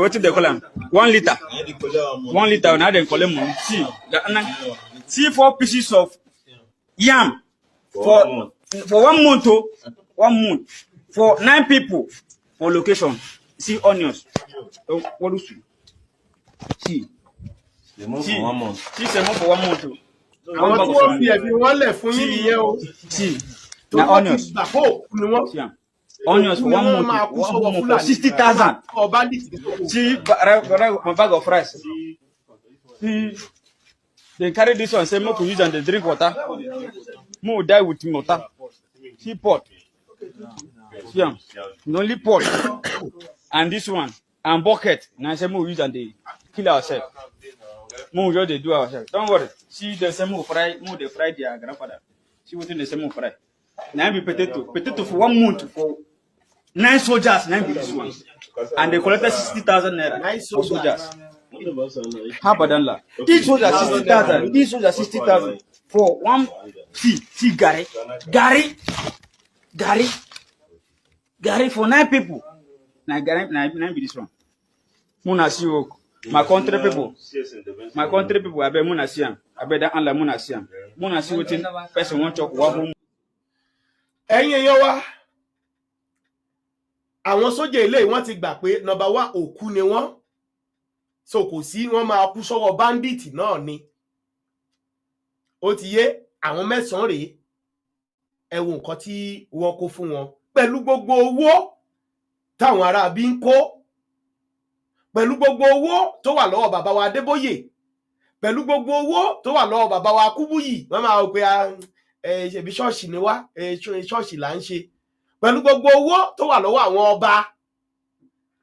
what do they call them? 1 liter. 1 liter. Now they call them money. See the onion. See 4 pieces of yam for 1 month. 1 month for 9 people for location. See onions. What do you see? The month for 1 month. See some for 1 month. àwọn tí wọ́n fi ẹ̀bí wọn lẹ̀ fún yín nìyẹn o See tó now wọ́n ti onions. gbà kó òkú ni wọ́n See onions for 1 wọ́n máa month. kú sọ́wọ́ 1 month for Fúlàní 60,000. ọba dìtì See my bag of rice. See they carry this one say make we use and they drink water. Make we die with water. See pot. See am. Only pot. And this one and bucket. Now say make we use and they kill ourselves. Make we just dey do ourselves. Don't worry. See the same make they fry their grandfather. See what they say make fry. Now be potato. Potato for 1 month for 9 soldiers. Now be this one. And they collected 60,000 naira 9 for soldiers. soldiers. How about that? These soldiers 60,000. These soldiers 60,000 for 1. See Gary for 9 people. Now Gary be this one. Muna see you. My country people. I bet Muna see him. I bet that Allah Muna see him. Muna see what person want to talk. ẹ̀yin èèyàn wa àwọn sójà ilé wọ́n ti gbà pé number 1 òkú ni wọ́n so kò sí wọ́n máa kú sọ́wọ́ bandit náà ni ó ti yé àwọn 9 rèé ẹ wo nǹkan tí wọ́n kó fún wọn pẹ̀lú gbogbo owó táwọn ará bí ń kó pẹ̀lú gbogbo owó tó wà lọ́wọ́ bàbá wa Adébóyè pẹ̀lú gbogbo owó tó wà lọ́wọ́ bàbá wa Kúbúyì wọ́n máa wò pé ṣebí ṣọ́ọ̀ṣì ni wá ṣọ́ọ̀ṣì là ń ṣe pẹ̀lú gbogbo owó tó wà lọ́wọ́ àwọn ọba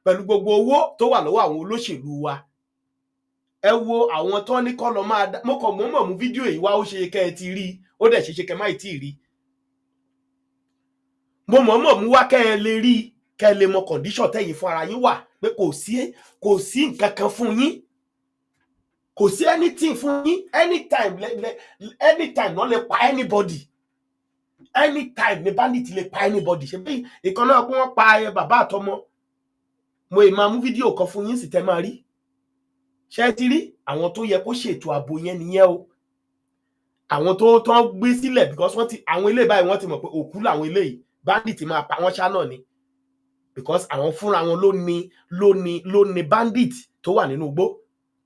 pẹ̀lú gbogbo owó tó wà lọ́wọ́ àwọn olóṣèlú wa ẹ wo àwọn tó ní kọ́ lọ máa mo kàn mọ́ mú fídíò yìí wá ó ṣe kẹ́ ẹ ti rí ó dẹ̀ ṣe kẹ́ má ì tí ì rí mo mọ̀ mú wá kẹ́ ẹ lè rí kẹ́ ẹ lè mọ condition tẹ́yìn fún ara yín wà pé kò sí nǹkan kan fún yín kò sí anything fún yín anytime no lè pa anybody anytime ní bandit lè pa anybody ṣe bí ìkan náà kí wọ́n pa bàbá àtọmọ mo ì máa mú fídíò kan fún yín sì tẹ́ máa rí ṣé ti rí àwọn tó yẹ kó ṣètò ààbò yẹn nìyẹn o àwọn tó tán gbé sílẹ̀ because wọ́n ti àwọn ilé báyìí wọ́n ti mọ̀ pé òkú làwọn ilé yìí bandit máa pa wọ́n ṣá náà ni because àwọn fúnra wọn ló ní bandit tó wà nínú igbó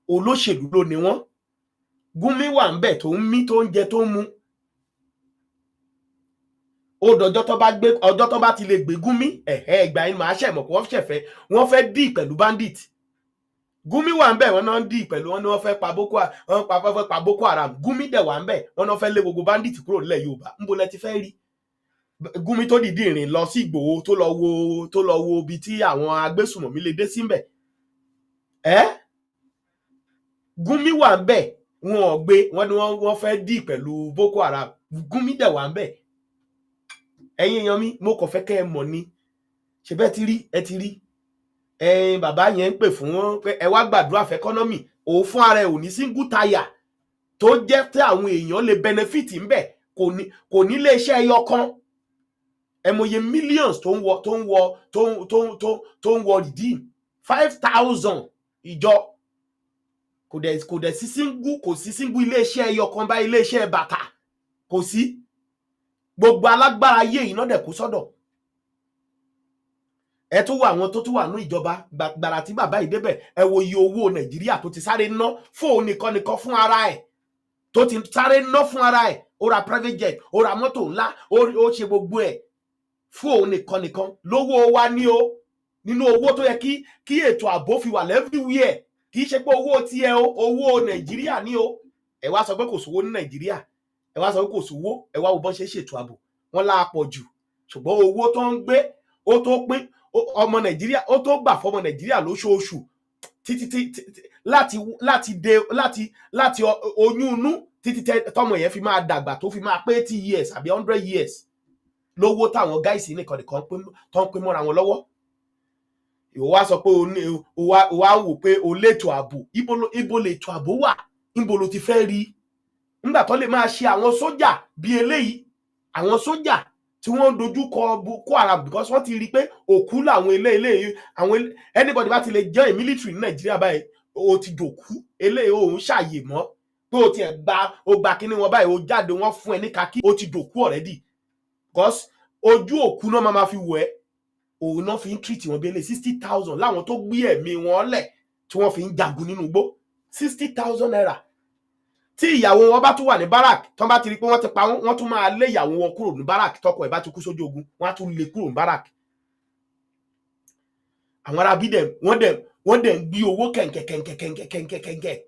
olóṣèlú ló ní wọ́n Gúnmi wà ń bẹ̀ tó ń mí tó ń jẹ tó ń mu ó ọjọ́ tó bá ti lè gbé Gúnmi ìgbà yìí máa ṣẹ̀mọ̀ pé wọ́n fẹ́ dì pẹ̀lú bandit Gúnmi wà ń bẹ̀ wọ́n náà ń dì pẹ̀lú wọn ni wọ́n fẹ́ pa Boko Haram Gúnmi dẹ̀ wà ń bẹ̀ wọ́n náà fẹ́ lé gbogbo bandit kúrò nílẹ̀ Yorùbá ńbo lẹ ti fẹ́ rí Gúnmi tó dìde ìrìn lọ sí Ìgbòho tó lọ wo ibi tí àwọn agbésùmọ̀mí lè dé sí ń bẹ̀ Gúnmi wà ń bẹ̀ wọn ò gbé wọn ni wọ́n fẹ́ dì pẹ̀lú Boko Haram Gúnmi dẹ̀ wà ń bẹ̀ ẹ̀yin èèyàn mi mo kàn fẹ́ kẹ́ ẹ mọ̀ ni ṣe bẹ́ẹ̀ ti rí bàbá yẹn ń pè fún wọn pé ẹ wá gbàdúrà fẹ́ ẹkọ́nọ́mì òun fún ara ẹ̀ ò ní single tire tó jẹ́ tí àwọn èèyàn lè benefit ń bẹ̀ kò ní lè iṣẹ́ ẹyọ kan ẹ mọye millions tó ń wọ redeem 5,000 ìjọ kò dẹ̀ sí single iléeṣẹ́ ẹyọ kan bá iléeṣẹ́ bàtà kò sí gbogbo alágbára ayé yìí náà dẹ̀ kó sọ́dọ̀ ẹ tún wo àwọn tó tún wà ní ìjọba gbàrà tí bàbá yìí débẹ̀ ẹ wo iye owó Nàìjíríà tó ti sáré ná fóun nìkan fún ara ẹ̀ tó ti sáré ná fún ara ẹ̀ ó ra private jet ó ra mọ́tò ńlá ó ṣe gbogbo ẹ̀ fún òun nìkan lówó wa ní o nínú owó tó yẹ kí ètò ààbò fi wà everywhere kì í ṣe pé owó tiẹ̀ o owó Nàìjíríà ní o ẹ wá sọ pé kò sówó ní Nàìjíríà ẹ wá sọ pé kò sówó ẹ wá wo bọ́n ṣe ṣètò ààbò wọn láàpọ̀ jù ṣùgbọ́n owó tó ń gbé ó tó pín ọmọ Nàìjíríà ó tó gbà fọmọ Nàìjíríà lóṣooṣù títí láti oyún inú títí tọmọ yẹn fi máa dàgbà tó fi máa pé 80 years àbí 100 years lówó táwọn gáìsì nìkan tó ń pín mọ́ra wọn lọ́wọ́ ìwọ wá sọ pé o wá wò pé o létò ààbò ibo lètò ààbò wà ibo ló ti fẹ́ rí nígbà tó lè máa ṣe àwọn sójà bí eléyìí àwọn sójà tí wọ́n dojú kọ Boko Haram because wọ́n ti rí pé òkú làwọn eléyìí àwọn anybody bá ti lè jẹ́ military ní Nàìjíríà báyìí o ti dòkú eléyìí òun ṣàyè mọ́ pé o tiẹ̀ gba kíní wọn báyìí o jáde wọ́n fún ẹ ní kakí o ti dòkú already because ojú òkú náà máa fi wọ̀ ẹ́ òun náà fi ń treat wọn bí ẹlẹ́ 60,000 láwọn tó gbé ẹ̀mí wọn lẹ̀ tí wọ́n fi ń jagun nínú igbó 60,000 naira tí ìyàwó wọn bá tún wà ní barak tán bá ti rí pé wọ́n ti pa wọ́n tún máa lé ìyàwó wọn kúrò ní barak tọkọ ẹ̀ bá ti kú sójú ogun wọ́n á tún lé kúrò ní barak àwọn ará bí wọ́n dẹ̀ ń gbé owó kẹ̀ǹkẹ̀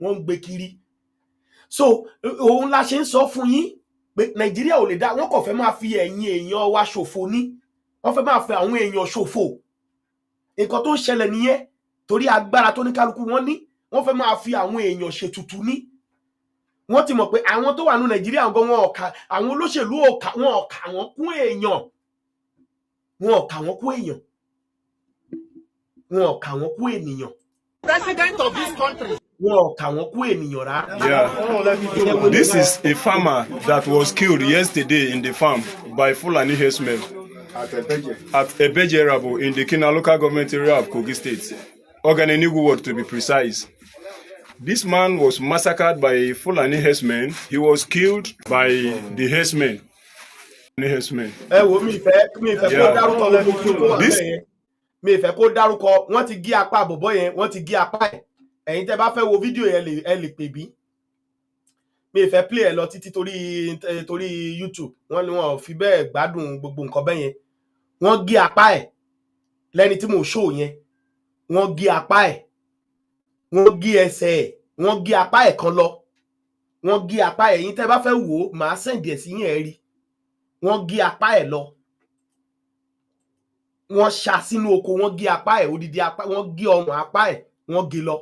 wọ́n ń gbé kiri so òun la ṣe ń sọ fún yín pé Nàìjíríà ò lè dá wọ́n kàn fẹ́ máa fi ẹ̀yìn èèyàn wa ṣòfò ní wọ́n fẹ́ máa fẹ́ àwọn èèyàn ṣòfò nǹkan tó ń ṣẹlẹ̀ nìyẹn torí agbára tó ní kálukú wọn ní wọ́n fẹ́ máa fi àwọn èèyàn ṣètùtù ní wọ́n ti mọ̀ pé àwọn tó wà ní Nàìjíríà gan wọn ọ̀ka àwọn olóṣèlú ọ̀ka wọn kún èèyàn wọn ọ̀ka wọn kún èèyàn wọn ọ̀ka wọn kún ènìyàn. President of this country. Wọn ọ̀ka wọn kún ènìyàn rárá. Yeah, this is a farmer that was killed yesterday in the farm by Fulani herdsmen at Ebeje Rabo in the Kina local government area of Kogi State, Oganenigu ward to be precise. This man was massacred by Fulani herdsmen. He was killed by the herdsmen. Ẹ wo mi fẹ́ kó dárúkọ gbogbo mi fẹ́ kó dárúkọ wọ́n ti gé apá bọ̀bọ́ yẹn wọ́n ti gé apá ẹ̀ ẹ̀yin tẹ́ bá fẹ́ wo fídíò yẹn ẹ lè pè bí mi fẹ́ play ẹ lọ títí torí YouTube wọ́n ní wọn ò fi bẹ́ẹ̀ gbádùn gbogbo nǹkan bẹ́ẹ̀ yẹn wọ́n gé apá ẹ̀ lẹ́ni tí mo show yẹn wọ́n gé apá ẹ̀ wọ́n gé ẹsẹ̀ ẹ̀ wọ́n gé apá ẹ̀ kan lọ wọ́n gé apá ẹ̀ yín tẹ́ bá fẹ́ wò ó màá send ẹ̀ sí yín ẹ rí wọ́n gé apá ẹ̀ lọ wọ́n ṣá sínú oko wọ́n gé apá ẹ̀ odidi apá wọ́n gé ọrùn apá ẹ̀ wọ́n gé lọ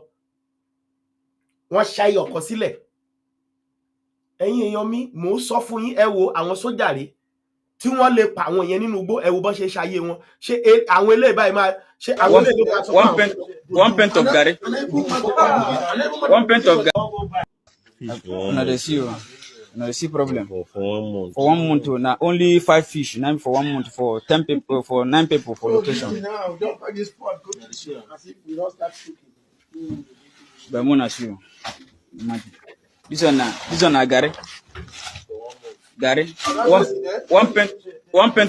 wọ́n ṣá iyọ̀ kan sílẹ̀ ẹ̀yin èèyàn mi mò ń sọ fún yín ẹ wo àwọn sójà rèé tí wọ́n lè pa àwọn yẹn nínú igbó ẹ wo bọ́n ṣe ṣayé wọn ṣé àwọn eléyìí báyìí máa ṣe àwọn eléyìí ló bá sọ fún àwọn. one pint of garri una dey see o una dey see problem for 1 month. for 1 month na only 5 fish na for 1 month for 10 people for 9 people for location. But mona see o this one na garri one pint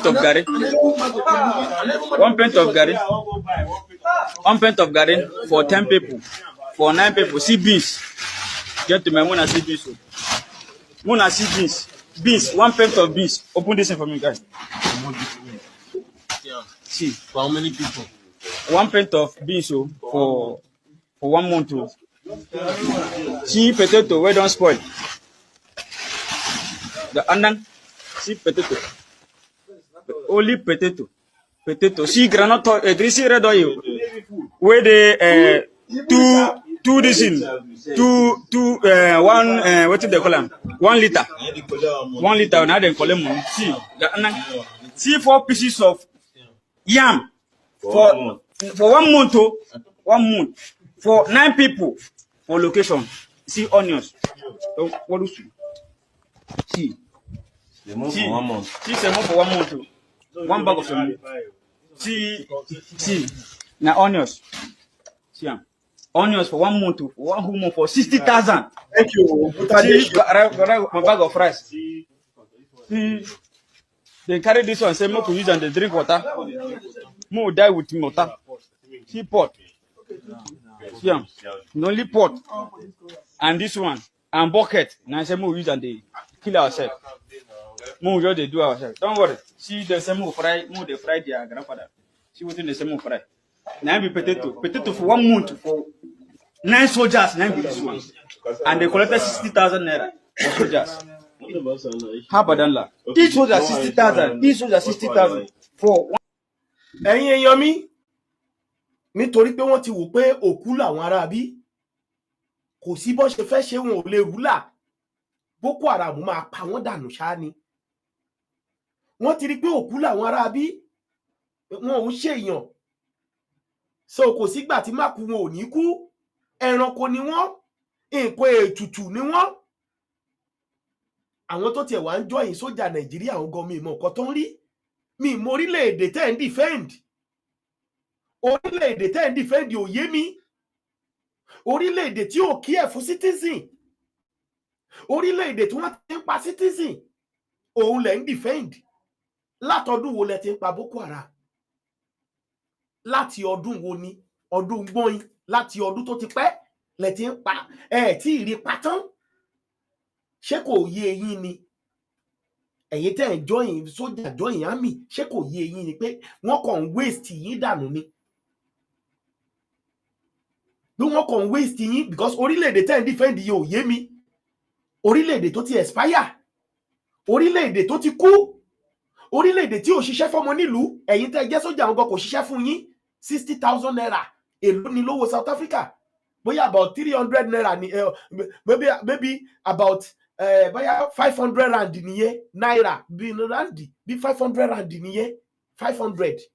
of garri 1 pint of garri for 10 people for 9 people. See beans gentlemen, mona see beans o mona see beans 1 pint of beans. Open this thing for me guys. See For how many people? 1 pint of beans o for 1 month o. See potato wey don spoil. The andan, see potato, only potato. See groundnut, see red oil. Where they two this in, one what do they call them? 1 liter. 1 liter. Now they call them. See the andan, see 4 pieces of yam for 1 month. 1 month for 9 people for location. See onions. What do you see? For 1 month. See semo for 1 month. 1 bag of semo. See. Now onions. See onions for 1 month. 1 whole month for 60,000. Thank you. See, my bag of rice. See, they carry this one. Say, make we use and they drink water. Mo die with mortar. See pot. See am. The only pot. And this one. And bucket. Now I say mo use and they kill ourselves. Mo just they do ourselves. Don't worry. See the same mo they fry their grandfather. See what in the same mo fry. Now be potato. Potato for 1 month for 9 soldiers. Now be this one. And they collected 60,000 naira for soldiers. How about that? Each soldier 60,000. Each soldier 60,000 for one. ẹ̀yin èèyàn mi nítorí pé wọ́n ti wò pé òkú làwọn ará bí kò sí bó ṣe fẹ́ ṣe wọn ò lè rúlà Boko Haram máa pa wọ́n dànù ṣáá ni wọ́n ti rí pé òkú làwọn ará bí wọn ò ṣèyàn so kò sígbà tí má kú wọn ò ní kú ẹranko ni wọ́n nǹkan ètùtù ni wọ́n àwọn tó tiẹ̀ wá ń jọyìn sójà Nàìjíríà àwọn gan mi mọ̀ nǹkan tó ń rí mi mọ orílẹ̀-èdè tẹ́ ń defend orílẹ̀-èdè tẹ́ ń defend ò yé mi orílẹ̀-èdè tí ò kí ẹ̀ fún citizen orílẹ̀-èdè tí wọ́n ti ń pa citizen òun lẹ̀ ń defend látọdún wo lẹ ti ń pa Boko Haram láti ọdún wo ni ọdún gbọ́yìn láti ọdún tó ti pẹ́ lẹ ti ń pa tí ìrí patán ṣé kò yé eyín ni ẹ̀yin tẹ́ ń join sójà join army ṣé kò yé eyín ni pé wọ́n kàn ń waste yín dànù ni bí wọ́n kàn ń waste yín because orílẹ̀-èdè tẹ́ ń defend yìí ò yé mi orílẹ̀-èdè tó ti expire orílẹ̀-èdè tó ti kú orílẹ̀-èdè tí ò ṣiṣẹ́ fọ́mọ nílùú ẹ̀yin tẹ́ jẹ́ sójà àwọn gan kò ṣiṣẹ́ fún yín 60,000 naira èló ni lówó South Africa bóyá about 300 naira ni maybe about bóyá 500 rand nìyẹn náírà bí randi bí 500 rand nìyẹn 500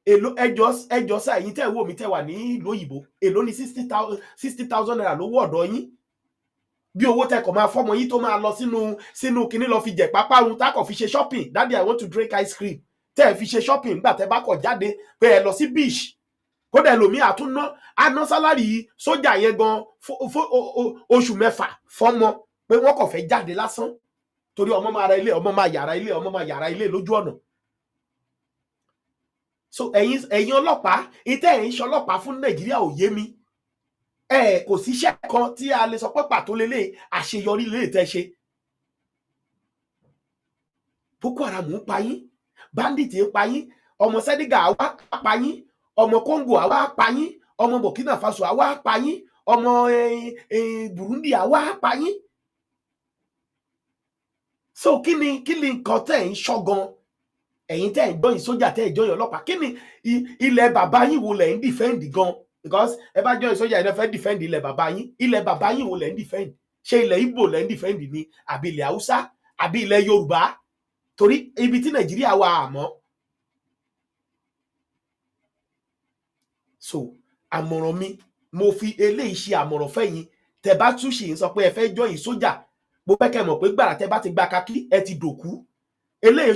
èló ẹjọ́ sá ẹ̀yin tẹ́ wò mí tẹ́ wà ní ìlú òyìnbó èló ni 60,000 naira lówó ọ̀dọ̀ yín bí owó tẹ́ kọ̀ máa fọ́mọ yín tó máa lọ sínú kinní lọ fi jẹ pápárun tá kọ̀ fi ṣe shopping daddy I want to drink ice cream tẹ́ fi ṣe shopping nígbà tẹ́ bá kọ̀ jáde pé ẹ lọ sí beach kódà ẹlòmíì àná sálárì sójà yẹn gan oṣù 6 fọ́mọ pé wọ́n kàn fẹ́ jáde lásán torí ọmọ máa ra ilé ọmọ máa yàrá ilé lójú ọ̀nà so ẹ̀yin ọlọ́pàá ìtẹ́ ẹ̀yin ṣọlọ́pàá fún Nàìjíríà ò yé mi kò síṣẹ́ kan tí a lè sọ pé pàtó lélẹ̀ àṣeyọrí lélẹ̀ tẹ́ ṣe Boko Haram ń pa yín bandit ń pa yín ọmọ Senegal wá pa yín ọmọ Congo àwa pa yín ọmọ Burkina Faso àwa pa yín ọmọ Burundi àwa pa yín so kí ni nǹkan tẹ́ ń ṣọ́gan ẹ̀yin tẹ́ ń jọyìn sójà tẹ́ ń jọyìn ọlọ́pàá kí ni ilẹ̀ bàbá yín wo lẹ̀ ń defend gan because ẹ bá jọyìn sójà ẹ fẹ́ defend ilẹ̀ bàbá yín wo lẹ̀ ń defend ṣé ilẹ̀ Ìgbò lẹ̀ ń defend ni àbí ilẹ̀ Haúsá àbí ilẹ̀ Yorùbá torí ibi tí Nàìjíríà wà àmọ́ so àmọ̀ràn mi mo fi eléyìí ṣe àmọ̀ràn fẹ́yìn tẹ́ bá tún ṣì ń sọ pé ẹ fẹ́ jọyìn sójà mo fẹ́ kẹ́ mọ̀ pé gbàrà tẹ́ bá ti gba kakí ẹ ti dòkú eléyìí